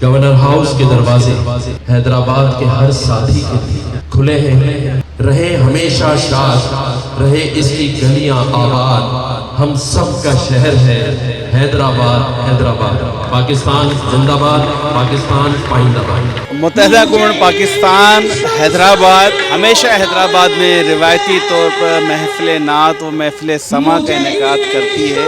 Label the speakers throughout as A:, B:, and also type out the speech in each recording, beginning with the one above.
A: Governor house کے دروازے حیدرآباد کے ہر ساتھی کے لیے کھلے ہیں، رہے ہمیشہ شاد، رہے اس کی گلیاں آباد، ہم سب کا شہر ہے حیدرآباد۔ حیدرآباد، پاکستان زندہ باد، پاکستان پائندہ باد۔
B: متحدہ گورنمنٹ پاکستان حیدرآباد ہمیشہ حیدرآباد میں روایتی طور پر محفل نعت و محفل سما کا انعقاد کرتی ہے۔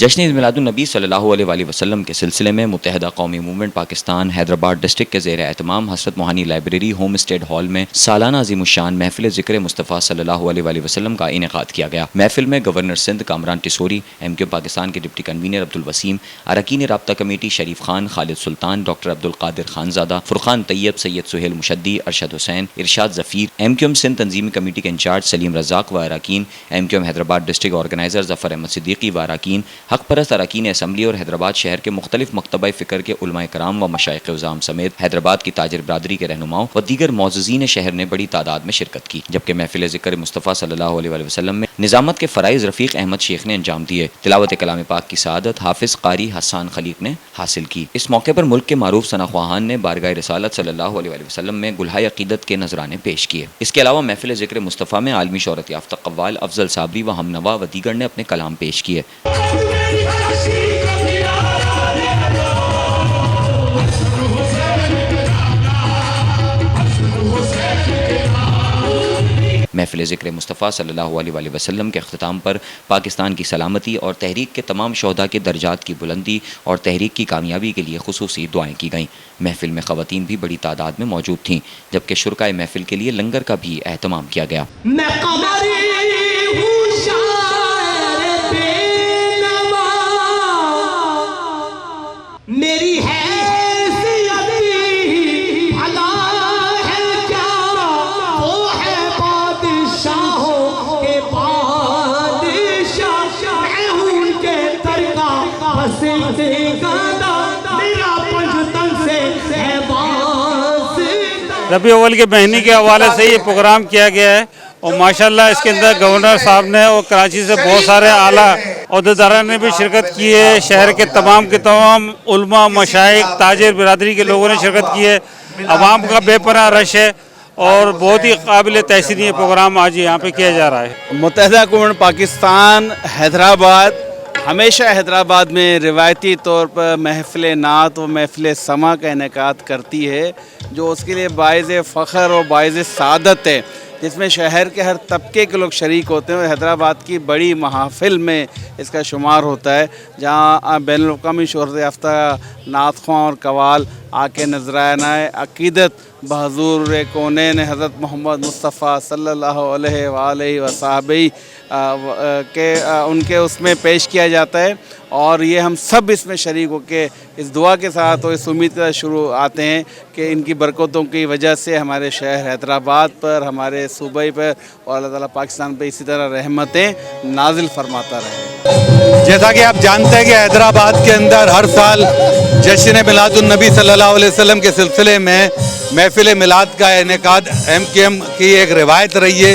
C: جشن عید میلاد النبی صلی اللہ علیہ وآلہ وسلم کے سلسلے میں متحدہ قومی موومنٹ پاکستان حیدرآباد ڈسٹرکٹ کے زیر اہتمام حضرت Mohani library home state hall میں سالانہ عظیم الشان محفل ذکر مصطفیٰ صلی اللہ علیہ وآلہ وسلم کا انعقاد کیا گیا۔ محفل میں گورنر سندھ کامران ٹسوری، MQ پاکستان کے ڈپٹی کنوینر عبدالوسیم، اراکین رابطہ کمیٹی شریف خان، خالد سلطان، ڈاکٹر عبدالقادر خانزادہ، فرقان طیب، سید سہیل مشدی، ارشد حسین، ارشاد ظفیر، MQM سندھ تنظیمی کمیٹی کے انچارج سلیم رزاق و اراکین، MQM حیدرآباد ڈسٹرکٹ آرگنائزر ظفر احمد صدیقی و اراکین، حق پرست اراکین اسمبلی اور حیدرآباد شہر کے مختلف مکتبہ فکر کے علماء کرام و مشائخ عظام سمیت حیدرآباد کی تاجر برادری کے رہنماؤں و دیگر معززین شہر نے بڑی تعداد میں شرکت کی، جبکہ محفل ذکر مصطفیٰ صلی اللہ علیہ وآلہ وسلم میں نظامت کے فرائض رفیق احمد شیخ نے انجام دیے۔ تلاوت کلام پاک کی سعادت حافظ قاری حسان خلیق نے حاصل کی۔ اس موقع پر ملک کے معروف ثنا خواہان نے بارگاہ رسالت صلی اللہ علیہ وآلہ وسلم میں گلہائے عقیدت کے نذرانے پیش کیے۔ اس کے علاوہ محفل ذکر مصطفیٰ میں عالمی شہرت یافتہ قوال افضل صابری و ہمنوا و دیگر نے اپنے کلام پیش کیے۔ محفل ذکر مصطفیٰ صلی اللہ علیہ وآلہ وسلم کے اختتام پر پاکستان کی سلامتی اور تحریک کے تمام شہداء کے درجات کی بلندی اور تحریک کی کامیابی کے لیے خصوصی دعائیں کی گئیں۔ محفل میں خواتین بھی بڑی تعداد میں موجود تھیں، جبکہ شرکائے محفل کے لیے لنگر کا بھی اہتمام کیا گیا۔
D: میری
B: ربیع اول کے مہینے کے حوالے سے یہ پروگرام کیا گیا ہے اور ماشاءاللہ اس کے اندر گورنر صاحب نے اور کراچی سے بہت سارے اعلیٰ عہدیداروں نے بھی شرکت کی ہے۔ شہر کے تمام علماء، مشائخ، تاجر برادری کے لوگوں نے شرکت کی ہے۔ عوام کا بے پناہ رش ہے اور بہت ہی قابل تحسین یہ پروگرام آج یہاں پہ کیا جا رہا ہے۔ متحدہ گورنمنٹ پاکستان حیدرآباد ہمیشہ حیدرآباد میں روایتی طور پر محفل نعت و محفل سما کا انعقاد کرتی ہے، جو اس کے لیے باعث فخر اور باعث سعادت ہے، جس میں شہر کے ہر طبقے کے لوگ شریک ہوتے ہیں اور حیدرآباد کی بڑی محافل میں اس کا شمار ہوتا ہے، جہاں بین الاقوامی شہرت یافتہ نعت خواں اور قوال آ کے نذرانہ عقیدت بحضور کونین حضرت محمد مصطفیٰ صلی اللہ علیہ وآلہ وصحبہ کے ان کے اس میں پیش کیا جاتا ہے، اور یہ ہم سب اس میں شریک ہو کے اس دعا کے ساتھ اور اس امید کے ساتھ شروع آتے ہیں کہ ان کی برکتوں کی وجہ سے ہمارے شہر حیدرآباد پر، ہمارے صوبے پر اور اللہ تعالیٰ پاکستان پہ اسی طرح رحمتیں نازل فرماتا رہے۔
E: جیسا کہ آپ جانتے ہیں کہ حیدرآباد کے اندر ہر سال جشن میلاد النبی صلی اللہ علیہ وسلم کے سلسلے میں محفل میلاد کا انعقاد MQM کی ایک روایت رہی ہے۔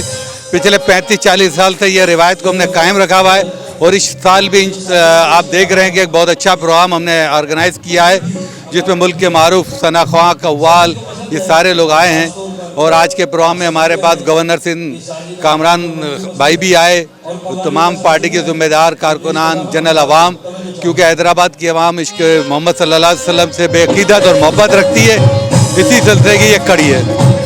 E: پچھلے 35-40 سال سے یہ روایت کو ہم نے قائم رکھا ہوا ہے، اور اس سال بھی آپ دیکھ رہے ہیں کہ ایک بہت اچھا پروگرام ہم نے آرگنائز کیا ہے، جس میں ملک کے معروف ثنا خواں، قوال، یہ سارے لوگ آئے ہیں۔ اور آج کے پروگرام میں ہمارے پاس گورنر سندھ کامران بھائی بھی آئے، تمام پارٹی کے ذمہ دار کارکنان، جنرل عوام، کیونکہ حیدرآباد کی عوام عشق محمد صلی اللہ علیہ وسلم سے بے عقیدت اور محبت رکھتی ہے، اسی سلسلے کی یہ کڑی ہے۔